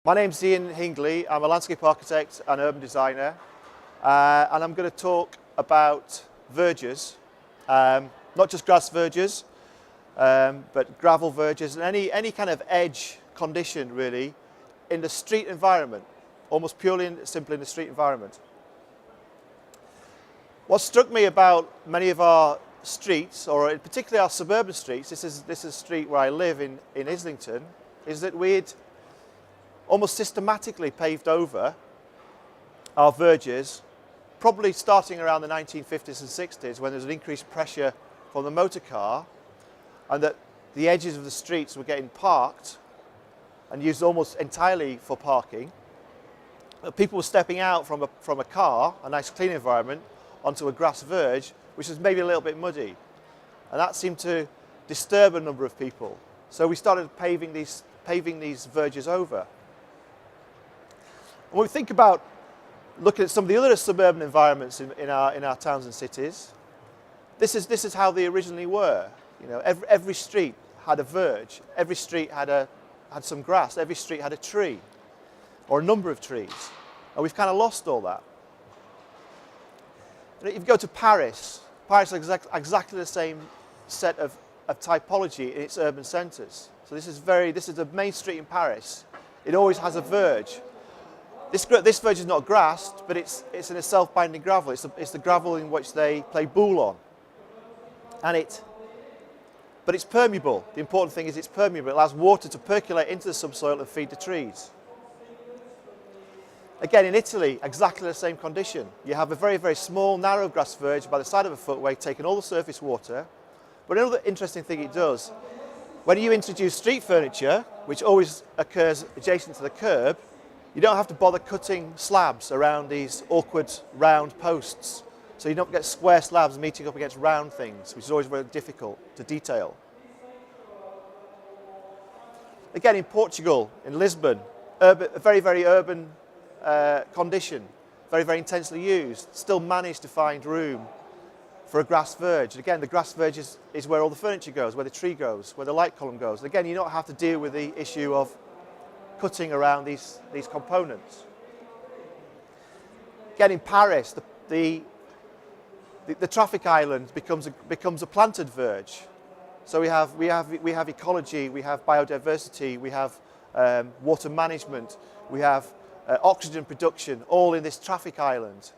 My name's Ian Hingley. I'm a landscape architect and urban designer, and I'm going to talk about verges, not just grass verges, but gravel verges and any kind of edge condition really in the street environment, almost purely and simply in the street environment. What struck me about many of our streets, or particularly our suburban streets, this is a street where I live in Islington, is that we'd almost systematically paved over our verges, probably starting around the 1950s and 60s when there was an increased pressure from the motor car, and that the edges of the streets were getting parked and used almost entirely for parking. People were stepping out from a car, a nice clean environment, onto a grass verge, which was maybe a little bit muddy. And that seemed to disturb a number of people. So we started paving these verges over. When we think about looking at some of the other suburban environments in our towns and cities, this is how they originally were. You know, every street had a verge, every street had some grass, every street had a tree, or a number of trees. And we've kind of lost all that. And if you go to Paris has exactly the same set of typology in its urban centres. So this is the main street in Paris. It always has a verge. This verge is not grassed, but it's in a self-binding gravel. It's the gravel in which they play boule on. But it's permeable. The important thing is it's permeable. It allows water to percolate into the subsoil and feed the trees. Again, in Italy, exactly the same condition. You have a very, very small, narrow grass verge by the side of a footway, taking all the surface water. But another interesting thing it does, when you introduce street furniture, which always occurs adjacent to the curb, you don't have to bother cutting slabs around these awkward round posts. So you don't get square slabs meeting up against round things, which is always very difficult to detail. Again, in Portugal, in Lisbon, a very, very urban condition, very, very intensely used, still managed to find room for a grass verge. And again, the grass verge is where all the furniture goes, where the tree goes, where the light column goes. And again, you don't have to deal with the issue of cutting around these components. Again, in Paris, the traffic island becomes a planted verge. So we have ecology, we have biodiversity, we have water management, we have oxygen production, all in this traffic island,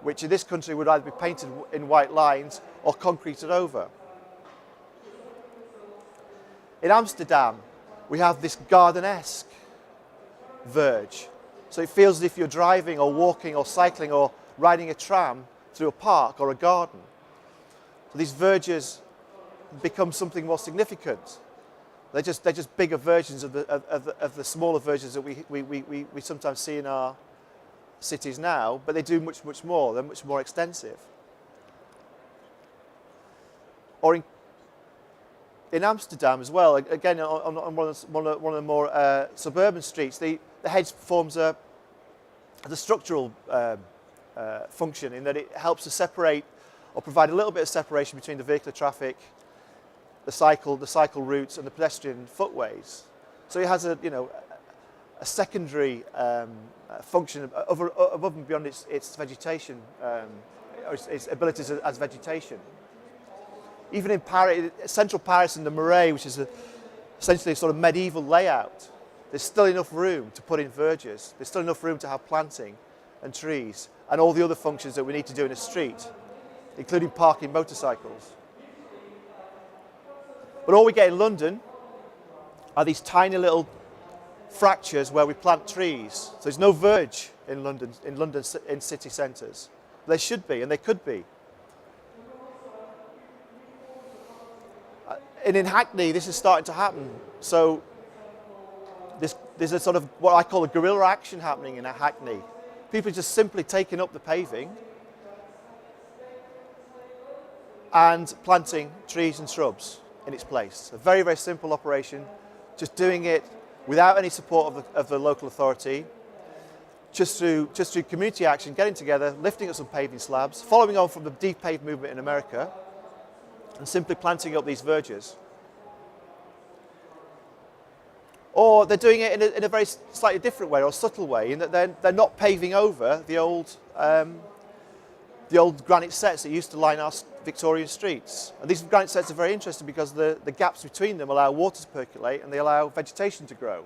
which in this country would either be painted in white lines or concreted over. In Amsterdam, we have this garden-esque verge. So it feels as if you're driving or walking or cycling or riding a tram through a park or a garden. So these verges become something more significant. They're just bigger versions of the smaller versions that we sometimes see in our cities now, but they do much more. They're much more extensive. Or in Amsterdam as well, again on one of the more suburban streets, the hedge forms a structural function in that it helps to separate or provide a little bit of separation between the vehicular traffic, the cycle routes and the pedestrian footways. So it has a secondary function above and beyond its vegetation, or its abilities as vegetation. Even in Paris, central Paris and the Marais, which is essentially a sort of medieval layout, there's still enough room to put in verges. There's still enough room to have planting and trees and all the other functions that we need to do in a street, including parking motorcycles. But all we get in London are these tiny little fractures where we plant trees. So there's no verge in London in city centres. There should be, and they could be. And in Hackney, this is starting to happen. So there's a sort of what I call a guerrilla action happening in Hackney. People are just simply taking up the paving and planting trees and shrubs in its place. A very, very simple operation, just doing it without any support of the local authority, just through community action, getting together, lifting up some paving slabs, following on from the deep paved movement in America, and simply planting up these verges. Or they're doing it in a very slightly different way, or a subtle way, in that they're not paving over the old granite sets that used to line our Victorian streets. And these granite sets are very interesting because the gaps between them allow water to percolate and they allow vegetation to grow.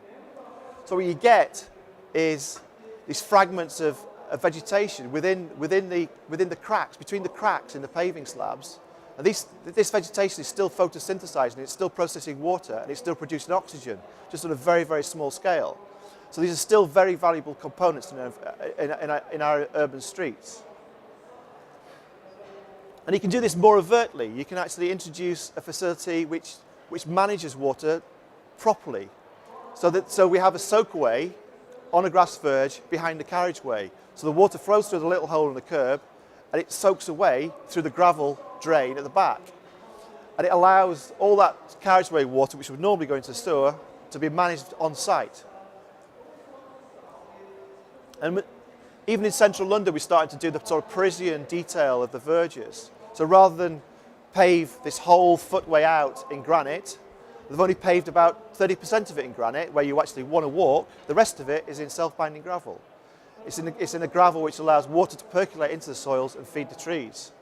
So what you get is these fragments of vegetation within the cracks, between the cracks in the paving slabs. And this vegetation is still photosynthesizing, it's still processing water, and it's still producing oxygen, just on a very, very small scale. So these are still very valuable components in our urban streets. And you can do this more overtly. You can actually introduce a facility which manages water properly. So we have a soakaway on a grass verge behind the carriageway. So the water flows through the little hole in the curb and it soaks away through the gravel drain at the back. And it allows all that carriageway water, which would normally go into the sewer, to be managed on site. And even in central London, we're starting to do the sort of Parisian detail of the verges. So rather than pave this whole footway out in granite, they've only paved about 30% of it in granite, where you actually want to walk. The rest of it is in self-binding gravel. It's in a gravel which allows water to percolate into the soils and feed the trees.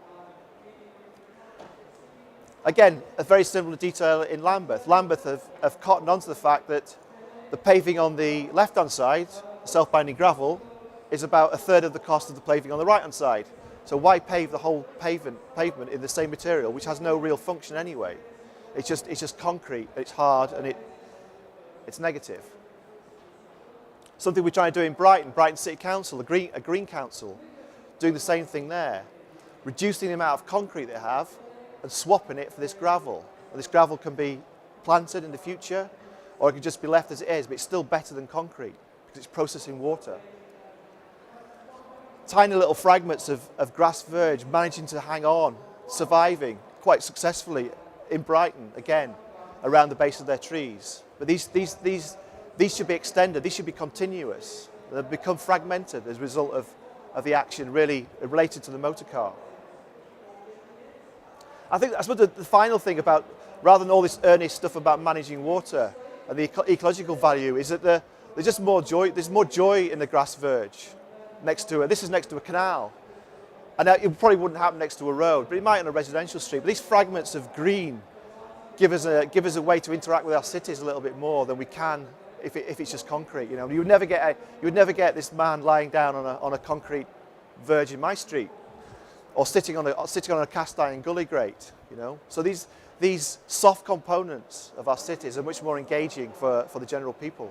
Again, a very similar detail in Lambeth. Lambeth have cottoned onto the fact that the paving on the left-hand side, self-binding gravel, is about a third of the cost of the paving on the right-hand side. So why pave the whole pavement in the same material, which has no real function anyway? It's just concrete, it's hard, and it's negative. Something we're trying to do in Brighton City Council, a green council, doing the same thing there. Reducing the amount of concrete they have and swapping it for this gravel. And this gravel can be planted in the future, or it can just be left as it is, but it's still better than concrete because it's processing water. Tiny little fragments of grass verge managing to hang on, surviving quite successfully in Brighton, again, around the base of their trees. But these should be extended, these should be continuous. They've become fragmented as a result of the action really related to the motor car. I suppose the final thing about, rather than all this earnest stuff about managing water and the ecological value, is that there's just more joy. There's more joy in the grass verge next to it. This is next to a canal. And it probably wouldn't happen next to a road, but it might on a residential street. But these fragments of green give us a way to interact with our cities a little bit more than we can if it's just concrete. You would never get this man lying down on a concrete verge in my street, or sitting on a cast iron gully grate. So these soft components of our cities are much more engaging for the general people.